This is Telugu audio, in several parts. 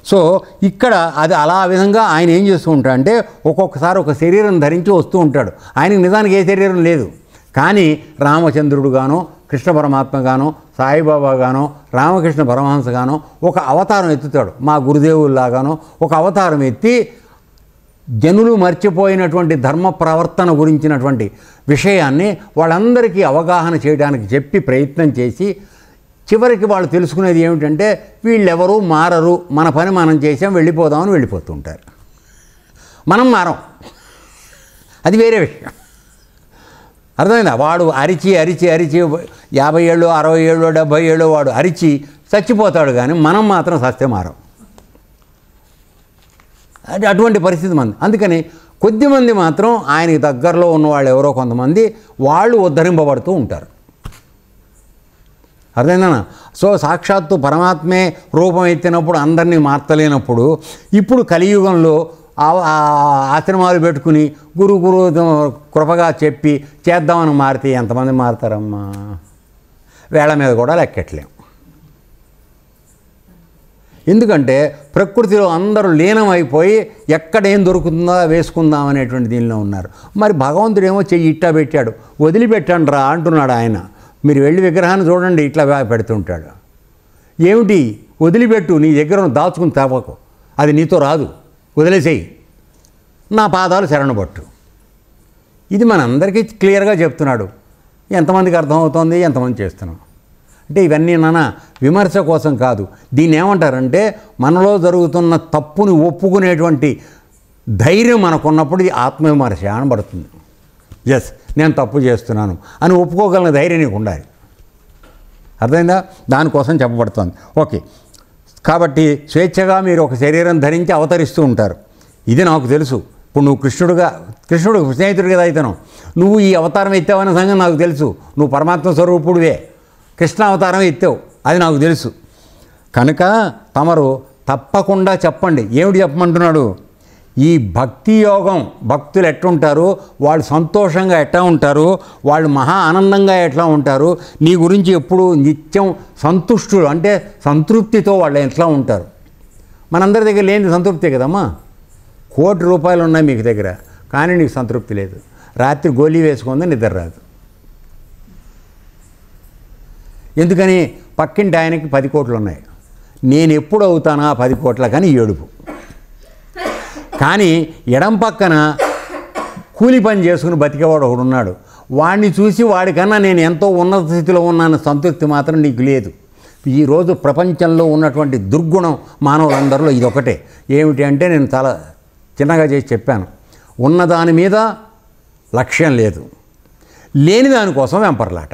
సో ఇక్కడ అది అలా విధంగా ఆయన ఏం చేస్తూ ఉంటాడంటే ఒక్కొక్కసారి ఒక శరీరం ధరించి వస్తూ ఉంటాడు. ఆయనకి నిజానికి ఏ శరీరం లేదు, కానీ రామచంద్రుడు గానో, కృష్ణ పరమాత్మ గానో, సాయిబాబా గానో, రామకృష్ణ పరమహంస గానో ఒక అవతారం ఎత్తుతాడు. మా గురుదేవుల్లాగానో ఒక అవతారం ఎత్తి జనులు మర్చిపోయినటువంటి ధర్మ ప్రవర్తన గురించినటువంటి విషయాన్ని వాళ్ళందరికీ అవగాహన చేయడానికి చెప్పి ప్రయత్నం చేసి చివరికి వాళ్ళు తెలుసుకునేది ఏమిటంటే వీళ్ళెవరూ మారరు, మన పని మనం చేసాం, వెళ్ళిపోదామని వెళ్ళిపోతూ ఉంటారు. మనం మారం, అది వేరే విషయం. అర్థమైందా? వాడు అరిచి 50 ఏళ్ళు 60 ఏళ్ళు 70 ఏళ్ళు వాడు అరిచి చచ్చిపోతాడు, కానీ మనం మాత్రం సస్తే మారం. అది అటువంటి పరిస్థితి మంది. అందుకని కొద్దిమంది మాత్రం ఆయనకి దగ్గరలో ఉన్నవాళ్ళు ఎవరో కొంతమంది వాళ్ళు ఉద్ధరింపబడుతూ ఉంటారు. అర్థమైందనా? సో సాక్షాత్తు పరమాత్మే రూపం ఎత్తినప్పుడు అందరినీ మార్చలేనప్పుడు ఇప్పుడు కలియుగంలో ఆశ్రమాలు పెట్టుకుని గురు కృపగా చెప్పి చేద్దామని మారితే ఎంతమంది మారుతారమ్మా? వేళ మీద కూడా లెక్కట్లేం. ఎందుకంటే ప్రకృతిలో అందరూ లీనమైపోయి ఎక్కడేం దొరుకుతుందో వేసుకుందాం అనేటువంటి దీనిలో ఉన్నారు. మరి భగవంతుడేమో చెయ్యి ఇట్టా పెట్టాడు, వదిలిపెట్టండి రా అంటున్నాడు ఆయన. మీరు వెళ్ళి విగ్రహాన్ని చూడండి, ఇట్లా పెడుతుంటాడు. ఏమిటి వదిలిపెట్టు, నీ దగ్గర దాచుకుని తవ్వకు, అది నీతో రాదు, వదిలేసేయి, నా పాదాలు శరణపట్టు. ఇది మనందరికీ క్లియర్గా చెప్తున్నాడు. ఎంతమందికి అర్థమవుతోంది, ఎంతమంది చేస్తున్నాం అంటే ఇవన్నీ విమర్శ కోసం కాదు. దీన్ని ఏమంటారంటే మనలో జరుగుతున్న తప్పుని ఒప్పుకునేటువంటి ధైర్యం మనకున్నప్పుడు ఇది ఆత్మవిమర్శ అనబడుతుంది. ఎస్, నేను తప్పు చేస్తున్నాను అని ఒప్పుకోగలిగిన ధైర్యం నీకు ఉండాలి. అర్థమైందా? దానికోసం చెప్పబడుతుంది. ఓకే, కాబట్టి స్వేచ్ఛగా మీరు ఒక శరీరం ధరించి అవతరిస్తూ ఉంటారు. ఇది నాకు తెలుసు. ఇప్పుడు నువ్వు కృష్ణుడు స్నేహితుడు కదా అయితేను, నువ్వు ఈ అవతారం ఎత్తావనే సంగతి నాకు తెలుసు. నువ్వు పరమాత్మ స్వరూపుడివే, కృష్ణ అవతారం ఎత్తావు, అది నాకు తెలుసు. కనుక తమరు తప్పకుండా చెప్పండి. ఏమిటి చెప్పమంటున్నాడు? ఈ భక్తి యోగం, భక్తులు ఎట్లుంటారు, వాళ్ళు సంతోషంగా ఎట్లా ఉంటారు, వాళ్ళు మహా ఆనందంగా ఎట్లా ఉంటారు, నీ గురించి ఎప్పుడు నిత్యం సంతుష్టులు అంటే సంతృప్తితో వాళ్ళు ఎట్లా ఉంటారు. మనందరి దగ్గర లేని సంతృప్తే కదమ్మా. ₹1 కోటి ఉన్నాయి మీకు దగ్గర, కానీ నీకు సంతృప్తి లేదు. రాత్రి గోళీ వేసుకుందా నిద్ర రాదు. ఎందుకని? పక్కింటి ఆయనకి 10 కోట్లు ఉన్నాయి, నేను ఎప్పుడు అవుతానా 10 కోట్ల కానీ ఏడుపు. కానీ ఎడం పక్కన కూలి పని చేసుకుని బతికేవాడు ఒకడు ఉన్నాడు. వాడిని చూసి వాడికన్నా నేను ఎంతో ఉన్నత స్థితిలో ఉన్నాను సంతృప్తి మాత్రం నీకు లేదు. ఈరోజు ప్రపంచంలో ఉన్నటువంటి దుర్గుణం మానవులందరిలో ఇదొకటే. ఏమిటి అంటే నేను చాలా చిన్నగా చేసి చెప్పాను, ఉన్నదాని మీద లక్ష్యం లేదు, లేని దానికోసం వెంపర్లాట.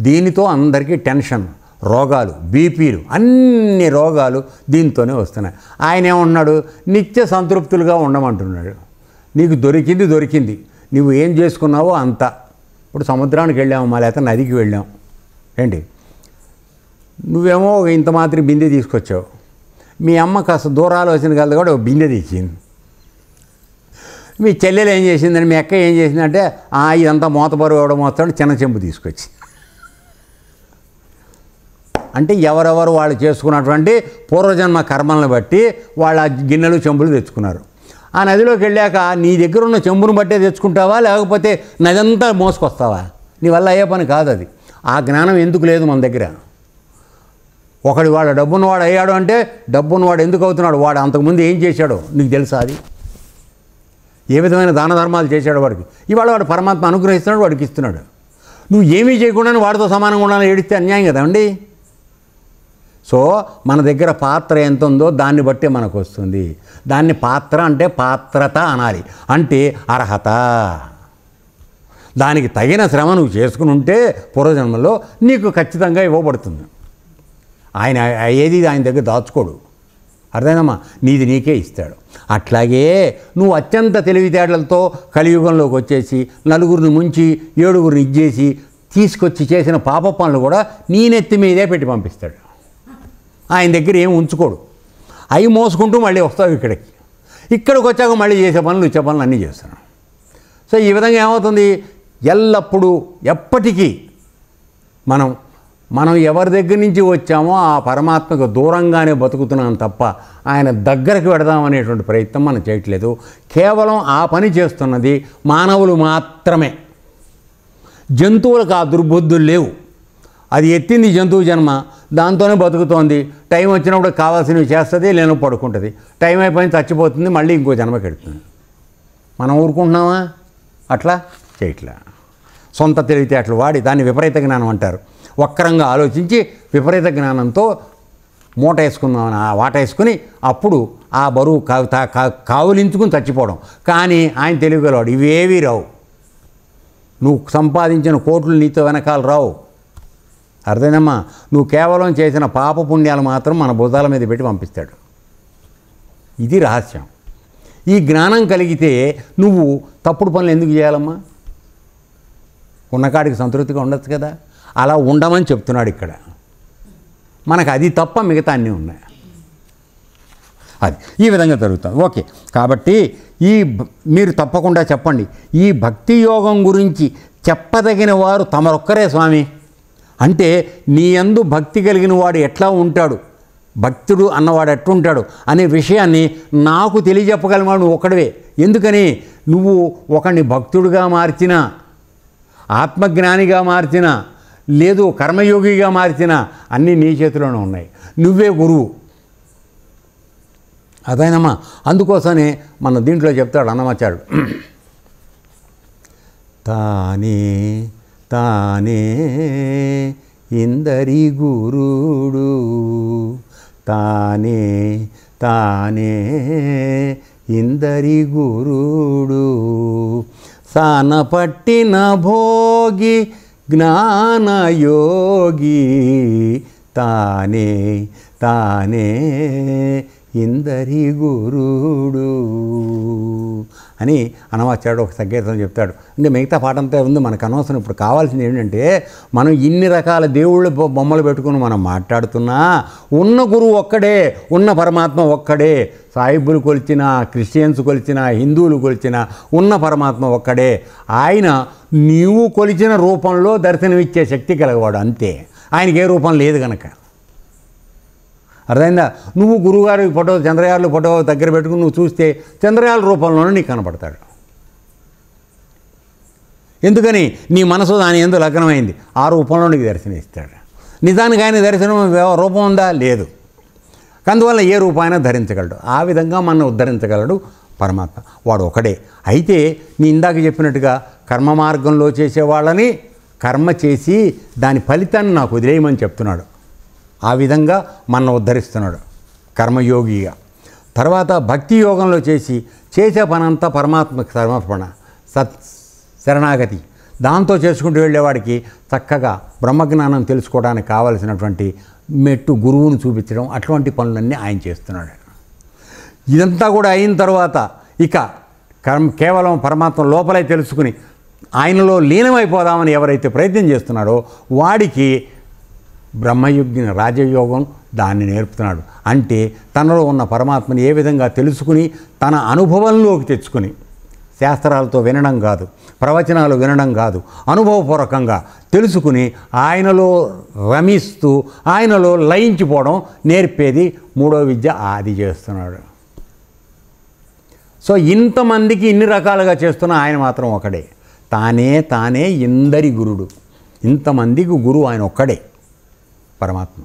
దీనితో అందరికీ టెన్షన్, రోగాలు, బీపీలు, అన్ని రోగాలు దీంతోనే వస్తున్నాయి. ఆయన ఏమంటున్నాడు? నిత్య సంతృప్తులుగా ఉండమంటున్నాడు. నీకు దొరికింది, నువ్వు ఏం చేసుకున్నావో అంతా. ఇప్పుడు సముద్రానికి వెళ్ళాము, మా లేకపోతే నదికి వెళ్ళాం ఏంటి, నువ్వేమో ఇంత మాత్రం బిందె తీసుకొచ్చావు, మీ అమ్మ కాస్త దూరాలు వచ్చిన కలదు కూడా బిందె తెచ్చింది. మీ చెల్లెలు ఏం చేసిందని, మీ అక్క ఏం చేసిందంటే ఇదంతా మోతబరువు ఎవడో మోస్తాడు, చిన్న చెంబు తీసుకొచ్చి. అంటే ఎవరెవరు వాళ్ళు చేసుకున్నటువంటి పూర్వజన్మ కర్మలను బట్టి వాళ్ళ గిన్నెలు చెంబులు తెచ్చుకున్నారు. ఆ నదిలోకి వెళ్ళాక నీ దగ్గర ఉన్న చెంబును బట్టే తెచ్చుకుంటావా, లేకపోతే నదంతా మోసుకొస్తావా? నీ వల్ల అయ్యే పని కాదు అది. ఆ జ్ఞానం ఎందుకు లేదు మన దగ్గర? ఒకడు వాడు డబ్బున్నవాడు అయ్యాడు అంటే డబ్బున్నవాడు ఎందుకు అవుతున్నాడు? వాడు అంతకుముందు ఏం చేశాడో నీకు తెలుసా? అది ఏ విధమైన దాన ధర్మాలు చేశాడు వాడికి. ఇవాళ వాడు పరమాత్మ అనుగ్రహిస్తున్నాడు, వాడికి ఇస్తున్నాడు. నువ్వు ఏమీ చేయకుండా వాడితో సమానంగా ఉండాలని ఏడిస్తే అన్యాయం కదండి. సో మన దగ్గర పాత్ర ఎంత ఉందో దాన్ని బట్టే మనకు వస్తుంది. దాన్ని పాత్ర అంటే పాత్రత అనాలి, అంటే అర్హత. దానికి తగిన శ్రమ నువ్వు చేసుకుని ఉంటే పూర్వజన్మలో నీకు ఖచ్చితంగా ఇవ్వబడుతుంది. ఆయన ఏది ఆయన దగ్గర దాచుకోడు. అర్థమైందమ్మా? నీది నీకే ఇస్తాడు. అట్లాగే నువ్వు అత్యంత తెలివితేటలతో కలియుగంలోకి వచ్చేసి నలుగురిని ముంచి 7గురిని ఇచ్చేసి తీసుకొచ్చి చేసిన పాప పనులు కూడా నీ నెత్తి మీదే పెట్టి పంపిస్తాడు. ఆయన దగ్గర ఏం ఉంచుకోడు. అవి మోసుకుంటూ మళ్ళీ వస్తావు ఇక్కడికి వచ్చాక మళ్ళీ చేసే పనులు ఇచ్చే పనులు అన్నీ చేస్తున్నాను. సో ఈ విధంగా ఏమవుతుంది? ఎల్లప్పుడూ ఎప్పటికీ మనం మనం ఎవరి దగ్గర నుంచి వచ్చామో ఆ పరమాత్మకు దూరంగానే బతుకుతున్నాం తప్ప ఆయన దగ్గరకు పెడదామనేటువంటి ప్రయత్నం మనం చేయట్లేదు. కేవలం ఆ పని చేస్తున్నది మానవులు మాత్రమే. జంతువులకు ఆ దుర్బుద్ధులు లేవు. అది ఎత్తింది జంతువు జన్మ, దాంతోనే బతుకుతోంది. టైం వచ్చినప్పుడు కావాల్సినవి చేస్తుంది, లేనప్పుడు పడుకుంటుంది. టైం అయిపోయిన చచ్చిపోతుంది, మళ్ళీ ఇంకో జన్మకి వెళ్తుంది. మనం ఊరుకుంటున్నామా? అట్లా చేయట్లా. సొంత తెలివితేటలు వాడి దాన్ని విపరీత జ్ఞానం అంటారు. వక్రంగా ఆలోచించి విపరీత జ్ఞానంతో మూట వేసుకుందామని ఆ వాట వేసుకుని అప్పుడు ఆ బరువు కావులించుకుని చచ్చిపోవడం. కానీ ఆయన తెలివిగలవాడు, ఇవేవీ రావు. నువ్వు సంపాదించిన కోట్లు నీతో వెనకాల రావు. అర్థమైందమ్మా? నువ్వు కేవలం చేసిన పాపపుణ్యాలు మాత్రం మన భుజాల మీద పెట్టి పంపిస్తాడు. ఇది రహస్యం. ఈ జ్ఞానం కలిగితే నువ్వు తప్పుడు పనులు ఎందుకు చేయాలమ్మా? ఉన్నకాడికి సంతృప్తిగా ఉండొచ్చు కదా. అలా ఉండమని చెప్తున్నాడు ఇక్కడ. మనకు అది తప్ప మిగతా అన్నీ ఉన్నాయి. అది ఈ విధంగా జరుగుతుంది. ఓకే, కాబట్టి మీరు తప్పకుండా చెప్పండి, ఈ భక్తి యోగం గురించి చెప్పదగిన వారు తమరొక్కరే స్వామి. అంటే నీ యందు భక్తి కలిగిన వాడు ఎట్లా ఉంటాడు, భక్తుడు అన్నవాడు ఎట్లుంటాడు అనే విషయాన్ని నాకు తెలియజెప్పగలిగిన నువ్వు ఒక్కడివే. ఎందుకని? నువ్వు ఒకడిని భక్తుడిగా మార్చినా, ఆత్మజ్ఞానిగా మార్చినా, లేదు కర్మయోగిగా మార్చినా అన్నీ నీ చేతిలోనే ఉన్నాయి. నువ్వే గురువు. అదేనమ్మా. అందుకోసమే మన దీంట్లో చెప్తాడు అన్నమాచార్యుడు, తానే తానే ఇందరి గురుడు, తానే తానే ఇందరి గురుడు, సానపట్టిన భోగి జ్ఞానయోగి, తానే తానే ఇందరి గురుడు అని అన్నమాచార్యుడు ఒక సంకేతం చెప్తాడు. అంటే మిగతా పాఠంతో ఉంది, మనకు అనవసరం. ఇప్పుడు కావాల్సింది ఏంటంటే, మనం ఇన్ని రకాల దేవుళ్ళ బొమ్మలు పెట్టుకుని మనం మాట్లాడుతున్నా ఉన్న గురువు ఒక్కడే, ఉన్న పరమాత్మ ఒక్కడే. సాయిబులు కొలిచిన, క్రిస్టియన్స్ కొలిచిన, హిందువులు కొలిచిన ఉన్న పరమాత్మ ఒక్కడే. ఆయన నీవు కొలిచిన రూపంలో దర్శనమిచ్చే శక్తి కలగవాడు, అంతే. ఆయనకి ఏ రూపం లేదు కనుక. అర్థమైందా? నువ్వు గురువుగారి ఫోటో, చంద్రయారుల ఫోటో దగ్గర పెట్టుకుని నువ్వు చూస్తే చంద్రయాల రూపంలోనే నీకు కనపడతాడు. ఎందుకని? నీ మనసు దాని యందు లగ్నమైంది, ఆ రూపంలో నీకు దర్శనం ఇస్తాడు. నిజానికి ఆయన దర్శనం రూపం ఉందా? లేదు. అందువల్ల ఏ రూపాయన ధరించగలడు. ఆ విధంగా మనం ఉద్ధరించగలడు పరమాత్మ. వాడు ఒకడే. అయితే నీ ఇందాక చెప్పినట్టుగా కర్మ మార్గంలో చేసేవాళ్ళని కర్మ చేసి దాని ఫలితాన్ని నాకు వదిలేయమని చెప్తున్నాడు. ఆ విధంగా మనం ఉద్ధరిస్తున్నాడు కర్మయోగిగా. తర్వాత భక్తి యోగంలో చేసే పనంతా పరమాత్మకి సమర్పణ, శరణాగతి, దాంతో చేసుకుంటూ వెళ్ళేవాడికి చక్కగా బ్రహ్మజ్ఞానం తెలుసుకోవడానికి కావలసినటువంటి మెట్టు గురువును చూపించడం, అటువంటి పనులన్నీ ఆయన చేస్తున్నాడు. ఇదంతా కూడా అయిన తర్వాత ఇక కేవలం పరమాత్మ లోపలే తెలుసుకుని ఆయనలో లీనమైపోదామని ఎవరైతే ప్రయత్నం చేస్తున్నాడో వాడికి బ్రహ్మయుగ్ని రాజయోగం దాన్ని నేర్పుతున్నాడు. అంటే తనలో ఉన్న పరమాత్మని ఏ విధంగా తెలుసుకుని తన అనుభవంలోకి తెచ్చుకుని, శాస్త్రాలతో వినడం కాదు, ప్రవచనాలు వినడం కాదు, అనుభవపూర్వకంగా తెలుసుకుని ఆయనలో రమిస్తూ ఆయనలో లయించిపోవడం నేర్పేది మూడో విద్య. అది చేస్తున్నాడు. సో ఇంతమందికి ఇన్ని రకాలుగా చేస్తున్న ఆయన మాత్రం ఒకడే. తానే ఇందరి గురుడు. ఇంతమందికి గురువు ఆయన ఒక్కడే, పరమాత్మ.